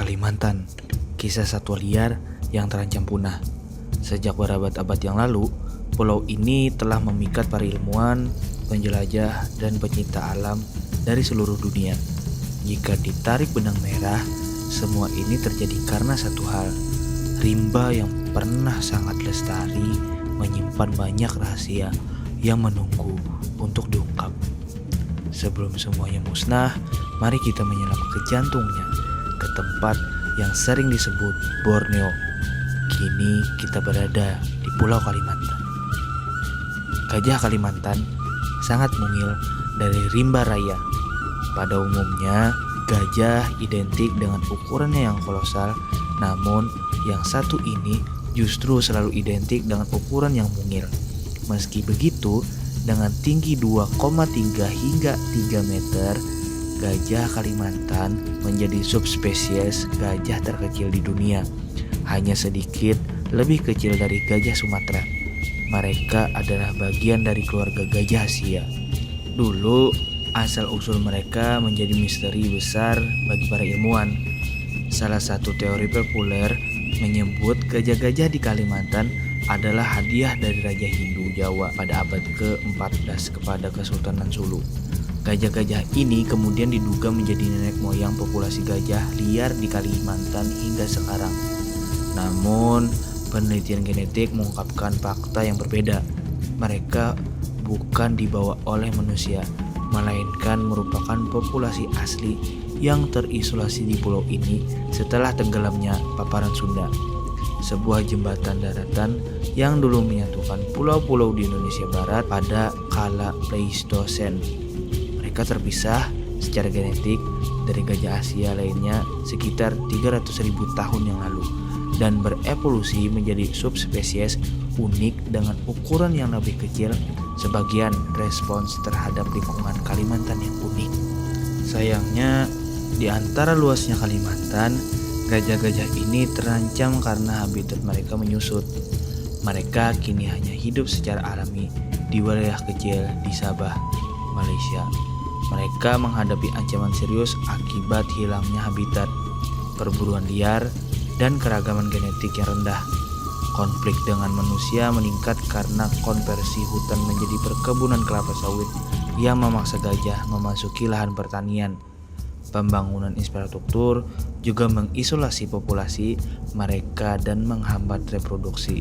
Kalimantan, kisah satwa liar yang terancam punah. Sejak berabad-abad yang lalu, pulau ini telah memikat para ilmuwan, penjelajah, dan pencinta alam dari seluruh dunia. Jika ditarik benang merah, semua ini terjadi karena satu hal. Rimba yang pernah sangat lestari menyimpan banyak rahasia yang menunggu untuk diungkap. Sebelum semuanya musnah, mari kita menyelam ke jantungnya, ke tempat yang sering disebut Borneo. Kini kita berada di Pulau Kalimantan. Gajah Kalimantan sangat mungil dari rimba raya. Pada umumnya, gajah identik dengan ukurannya yang kolosal, namun yang satu ini justru selalu identik dengan ukuran yang mungil. Meski begitu, dengan tinggi 2,3 hingga 3 meter, gajah Kalimantan menjadi subspesies gajah terkecil di dunia. Hanya sedikit lebih kecil dari gajah Sumatera. Mereka adalah bagian dari keluarga gajah Asia. Dulu, asal-usul mereka menjadi misteri besar bagi para ilmuwan. Salah satu teori populer menyebut gajah-gajah di Kalimantan adalah hadiah dari Raja Hindu Jawa pada abad ke-14 kepada Kesultanan Sulu. Gajah-gajah ini kemudian diduga menjadi nenek moyang populasi gajah liar di Kalimantan hingga sekarang. Namun, penelitian genetik mengungkapkan fakta yang berbeda. Mereka bukan dibawa oleh manusia, melainkan merupakan populasi asli yang terisolasi di pulau ini setelah tenggelamnya paparan Sunda. Sebuah jembatan daratan yang dulu menyatukan pulau-pulau di Indonesia Barat pada kala Pleistosen. Mereka terpisah secara genetik dari gajah Asia lainnya sekitar 300.000 tahun yang lalu dan berevolusi menjadi subspesies unik dengan ukuran yang lebih kecil, sebagian respons terhadap lingkungan Kalimantan yang unik. Sayangnya, di antara luasnya Kalimantan, gajah-gajah ini terancam karena habitat mereka menyusut. Mereka kini hanya hidup secara alami di wilayah kecil di Sabah, Malaysia. Mereka menghadapi ancaman serius akibat hilangnya habitat, perburuan liar, dan keragaman genetik yang rendah. Konflik dengan manusia meningkat karena konversi hutan menjadi perkebunan kelapa sawit yang memaksa gajah memasuki lahan pertanian. Pembangunan infrastruktur juga mengisolasi populasi mereka dan menghambat reproduksi.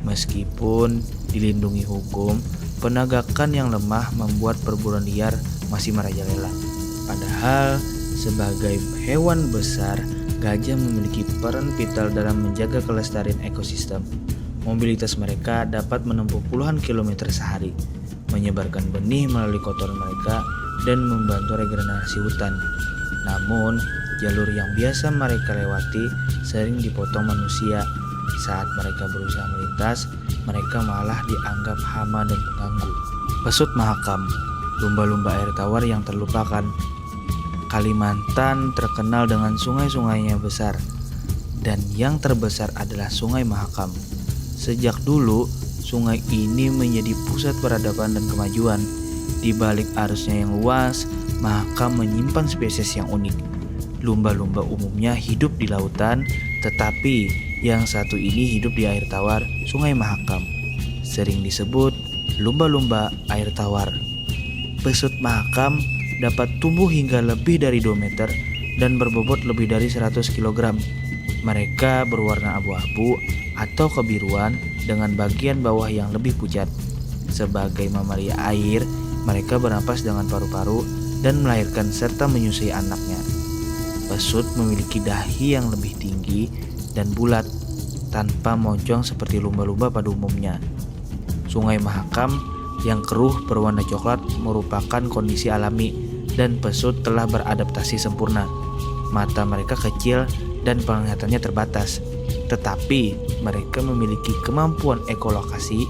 Meskipun dilindungi hukum, penegakan yang lemah membuat perburuan liar masih merajalela. Padahal, sebagai hewan besar, gajah memiliki peran vital dalam menjaga kelestarian ekosistem. Mobilitas mereka dapat menempuh puluhan kilometer sehari, menyebarkan benih melalui kotoran mereka, dan membantu regenerasi hutan. Namun, jalur yang biasa mereka lewati sering dipotong manusia. Saat mereka berusaha melintas, mereka malah dianggap hama dan pengganggu. Pesut Mahakam, lumba-lumba air tawar yang terlupakan. Kalimantan terkenal dengan sungai-sungainya besar, dan yang terbesar adalah Sungai Mahakam. Sejak dulu, sungai ini menjadi pusat peradaban dan kemajuan. Di balik arusnya yang luas, Mahakam menyimpan spesies yang unik. Lumba-lumba umumnya hidup di lautan, tetapi yang satu ini hidup di air tawar Sungai Mahakam. Sering disebut lumba-lumba air tawar. Pesut Mahakam dapat tumbuh hingga lebih dari 2 meter dan berbobot lebih dari 100 kg. Mereka berwarna abu-abu atau kebiruan dengan bagian bawah yang lebih pucat. Sebagai mamalia air, mereka bernapas dengan paru-paru dan melahirkan serta menyusui anaknya. Pesut memiliki dahi yang lebih tinggi dan bulat, tanpa moncong seperti lumba-lumba pada umumnya. Sungai Mahakam yang keruh berwarna coklat merupakan kondisi alami, dan pesut telah beradaptasi sempurna. Mata mereka kecil dan penglihatannya terbatas, tetapi mereka memiliki kemampuan ekolokasi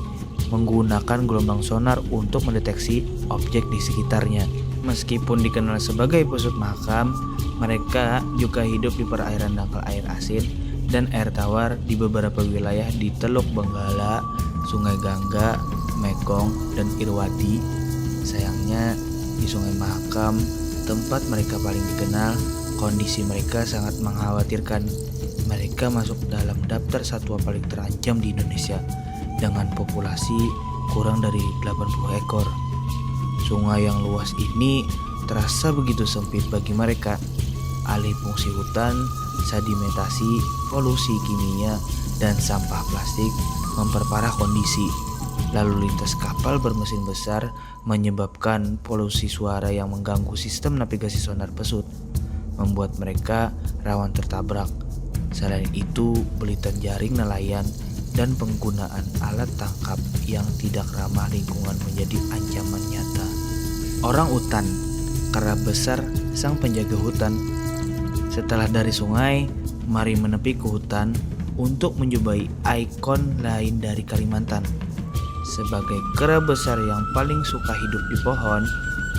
menggunakan gelombang sonar untuk mendeteksi objek di sekitarnya. Meskipun dikenal sebagai pesut Mahakam, mereka juga hidup di perairan dangkal air asin dan air tawar di beberapa wilayah di Teluk Benggala, Sungai Gangga, Mekong, dan Irwadi. Sayangnya, di Sungai Mahakam, tempat mereka paling dikenal, Kondisi mereka sangat mengkhawatirkan. Mereka masuk dalam daftar satwa paling terancam di Indonesia dengan populasi kurang dari 80 ekor. Sungai yang luas ini terasa begitu sempit bagi mereka. Alih fungsi hutan, sedimentasi, polusi kimia, dan sampah plastik memperparah kondisi. Lalu lintas kapal bermesin besar menyebabkan polusi suara yang mengganggu sistem navigasi sonar pesut, membuat mereka rawan tertabrak. Selain itu, belitan jaring nelayan dan penggunaan alat tangkap yang tidak ramah lingkungan menjadi ancaman nyata. Orang utan, kera besar sang penjaga hutan. Setelah dari sungai, mari menepi ke hutan untuk menjumpai ikon lain dari Kalimantan. Sebagai kera besar yang paling suka hidup di pohon,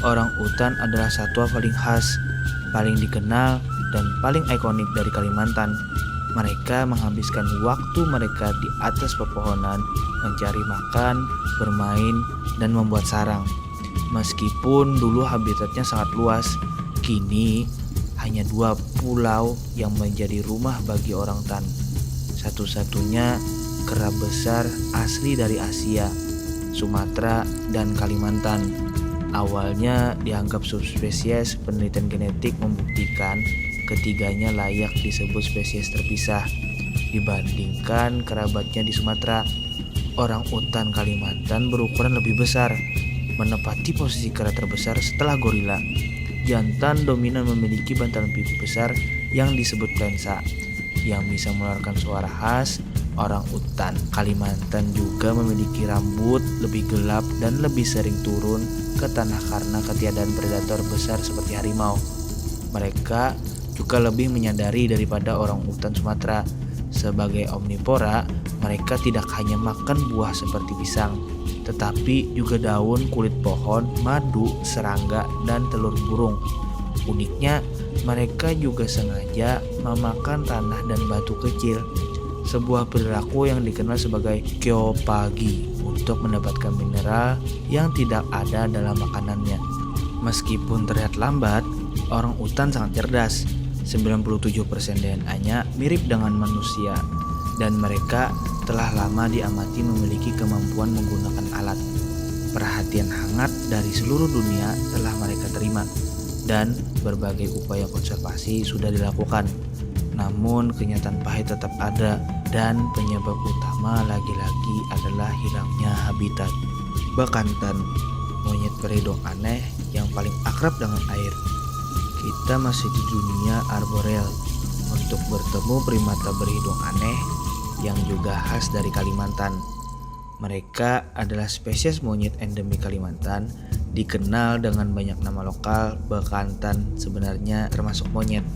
orang utan adalah satwa paling khas, paling dikenal, dan paling ikonik dari Kalimantan. Mereka menghabiskan waktu mereka di atas pepohonan, mencari makan, bermain, dan membuat sarang. Meskipun dulu habitatnya sangat luas, kini hanya 2 pulau yang menjadi rumah bagi orang utan. Satu-satunya kera besar asli dari Asia, Sumatera, dan Kalimantan. Awalnya dianggap subspesies, penelitian genetik membuktikan ketiganya layak disebut spesies terpisah. Dibandingkan kerabatnya di Sumatera, orang utan Kalimantan berukuran lebih besar, menempati posisi kera terbesar setelah gorila. Jantan dominan memiliki bantalan pipi besar yang disebut plensa, yang bisa mengeluarkan suara khas. Orang utan Kalimantan juga memiliki rambut lebih gelap dan lebih sering turun ke tanah karena ketiadaan predator besar seperti harimau. Mereka juga lebih menyadari daripada orang utan Sumatera. Sebagai omnivora, mereka tidak hanya makan buah seperti pisang, tetapi juga daun, kulit pohon, madu, serangga, dan telur burung. Uniknya, mereka juga sengaja memakan tanah dan batu kecil, sebuah perilaku yang dikenal sebagai geopagi, untuk mendapatkan mineral yang tidak ada dalam makanannya. Meskipun terlihat lambat, orang utan sangat cerdas. 97% DNA-nya mirip dengan manusia, dan mereka telah lama diamati memiliki kemampuan menggunakan alat. Perhatian hangat dari seluruh dunia telah mereka terima, dan berbagai upaya konservasi sudah dilakukan. Namun kenyataan pahit tetap ada, dan penyebab utama lagi-lagi adalah hilangnya habitat. Bekantan, monyet berhidung aneh yang paling akrab dengan air. Kita masih di dunia arboreal untuk bertemu primata berhidung aneh yang juga khas dari Kalimantan. Mereka adalah spesies monyet endemik Kalimantan, dikenal dengan banyak nama lokal. Bekantan sebenarnya termasuk monyet,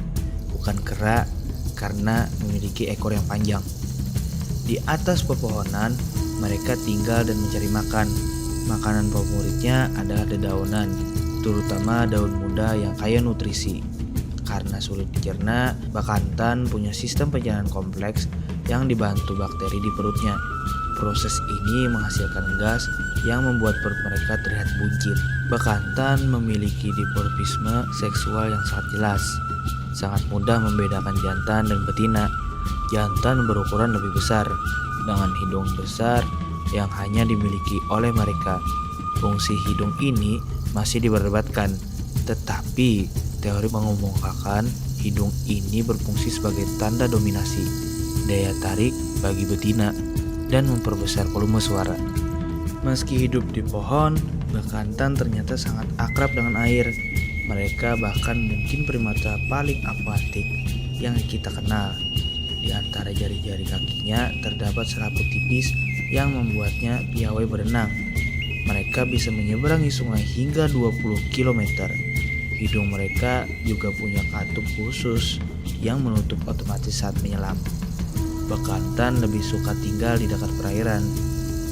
bukan kera, karena memiliki ekor yang panjang. Di atas pepohonan, mereka tinggal dan mencari makan. Makanan favoritnya adalah dedaunan, terutama daun muda yang kaya nutrisi. Karena sulit dicerna, bekantan punya sistem pencernaan kompleks yang dibantu bakteri di perutnya. Proses ini menghasilkan gas yang membuat perut mereka terlihat buncit. Bekantan memiliki dimorfisme seksual yang sangat jelas. Sangat mudah membedakan jantan dan betina. Jantan berukuran lebih besar, dengan hidung besar yang hanya dimiliki oleh mereka. Fungsi hidung ini masih diperdebatkan, tetapi teori mengumumkan hidung ini berfungsi sebagai tanda dominasi, daya tarik bagi betina, dan memperbesar volume suara. Meski hidup di pohon, bekantan ternyata sangat akrab dengan air. Mereka bahkan mungkin primata paling akuatik yang kita kenal. Di antara jari-jari kakinya terdapat serabut tipis yang membuatnya piawai berenang. Mereka bisa menyeberangi sungai hingga 20 km. Hidung mereka juga punya katup khusus yang menutup otomatis saat menyelam. Bekantan lebih suka tinggal di dekat perairan,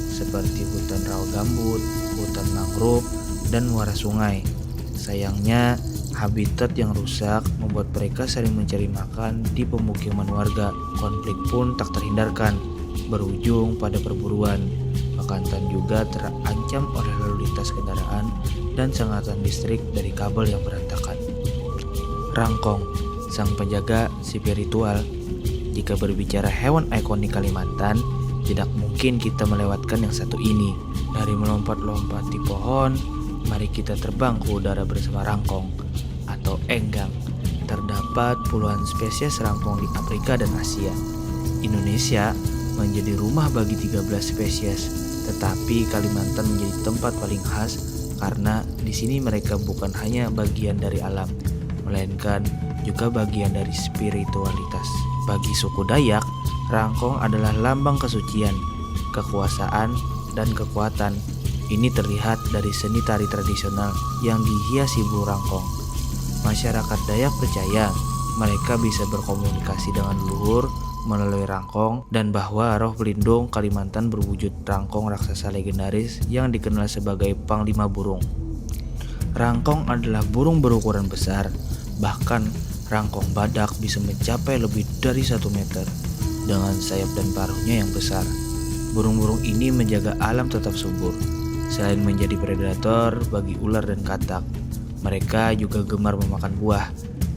seperti hutan rawa gambut, hutan mangrove, dan muara sungai. Sayangnya, habitat yang rusak membuat mereka sering mencari makan di pemukiman warga. Konflik pun tak terhindarkan, berujung pada perburuan. Bekantan juga terancam oleh lalu lintas kendaraan dan sengatan listrik dari kabel yang berantakan. Rangkong, sang penjaga spiritual. Jika berbicara hewan ikonik Kalimantan, tidak mungkin kita melewatkan yang satu ini. Dari melompat-lompat di pohon, mari kita terbang ke udara bersama rangkong atau enggang. Terdapat puluhan spesies rangkong di Afrika dan Asia. Indonesia menjadi rumah bagi 13 spesies, tetapi Kalimantan menjadi tempat paling khas karena di sini mereka bukan hanya bagian dari alam, melainkan juga bagian dari spiritualitas. Bagi suku Dayak, rangkong adalah lambang kesucian, kekuasaan, dan kekuatan. Ini terlihat dari seni tari tradisional yang dihiasi bulu rangkong. Masyarakat Dayak percaya mereka bisa berkomunikasi dengan leluhur melalui rangkong dan bahwa roh pelindung Kalimantan berwujud rangkong raksasa legendaris yang dikenal sebagai Panglima Burung. Rangkong adalah burung berukuran besar, bahkan rangkong badak bisa mencapai lebih dari 1 meter dengan sayap dan paruhnya yang besar. Burung-burung ini menjaga alam tetap subur. Selain menjadi predator bagi ular dan katak, mereka juga gemar memakan buah.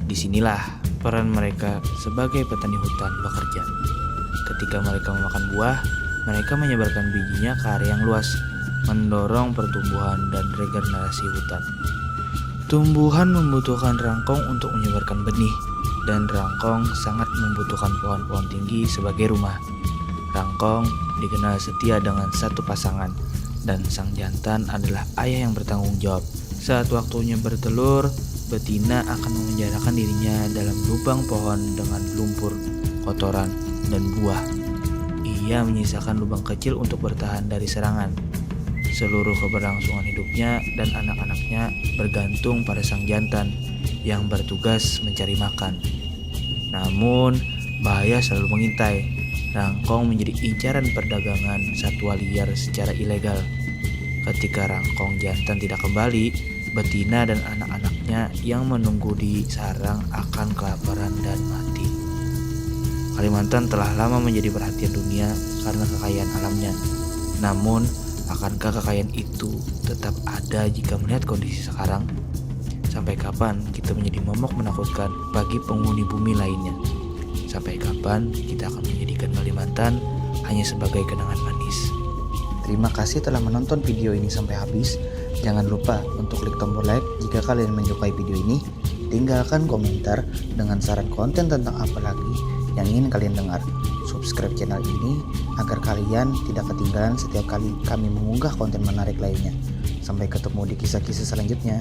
Disinilah peran mereka sebagai petani hutan bekerja. Ketika mereka memakan buah, mereka menyebarkan bijinya ke area yang luas, mendorong pertumbuhan dan regenerasi hutan. Tumbuhan membutuhkan rangkong untuk menyebarkan benih, dan rangkong sangat membutuhkan pohon-pohon tinggi sebagai rumah. Rangkong dikenal setia dengan satu pasangan, dan sang jantan adalah ayah yang bertanggung jawab. Saat waktunya bertelur, betina akan memenjarakan dirinya dalam lubang pohon dengan lumpur, kotoran, dan buah. Ia menyisakan lubang kecil untuk bertahan dari serangan. Seluruh keberlangsungan hidupnya dan anak-anaknya bergantung pada sang jantan yang bertugas mencari makan. Namun, bahaya selalu mengintai. Rangkong menjadi incaran perdagangan satwa liar secara ilegal. Ketika rangkong jantan tidak kembali, betina dan anak-anaknya yang menunggu di sarang akan kelaparan dan mati. Kalimantan telah lama menjadi perhatian dunia karena kekayaan alamnya. Namun, akankah kekayaan itu tetap ada jika melihat kondisi sekarang? Sampai kapan kita menjadi momok menakutkan bagi penghuni bumi lainnya? Sampai kapan kita akan menjadikan Kalimantan hanya sebagai kenangan manis? Terima kasih telah menonton video ini sampai habis. Jangan lupa untuk klik tombol like jika kalian menyukai video ini. Tinggalkan komentar dengan saran konten tentang apa lagi yang ingin kalian dengar. Subscribe channel ini agar kalian tidak ketinggalan setiap kali kami mengunggah konten menarik lainnya. Sampai ketemu di kisah-kisah selanjutnya.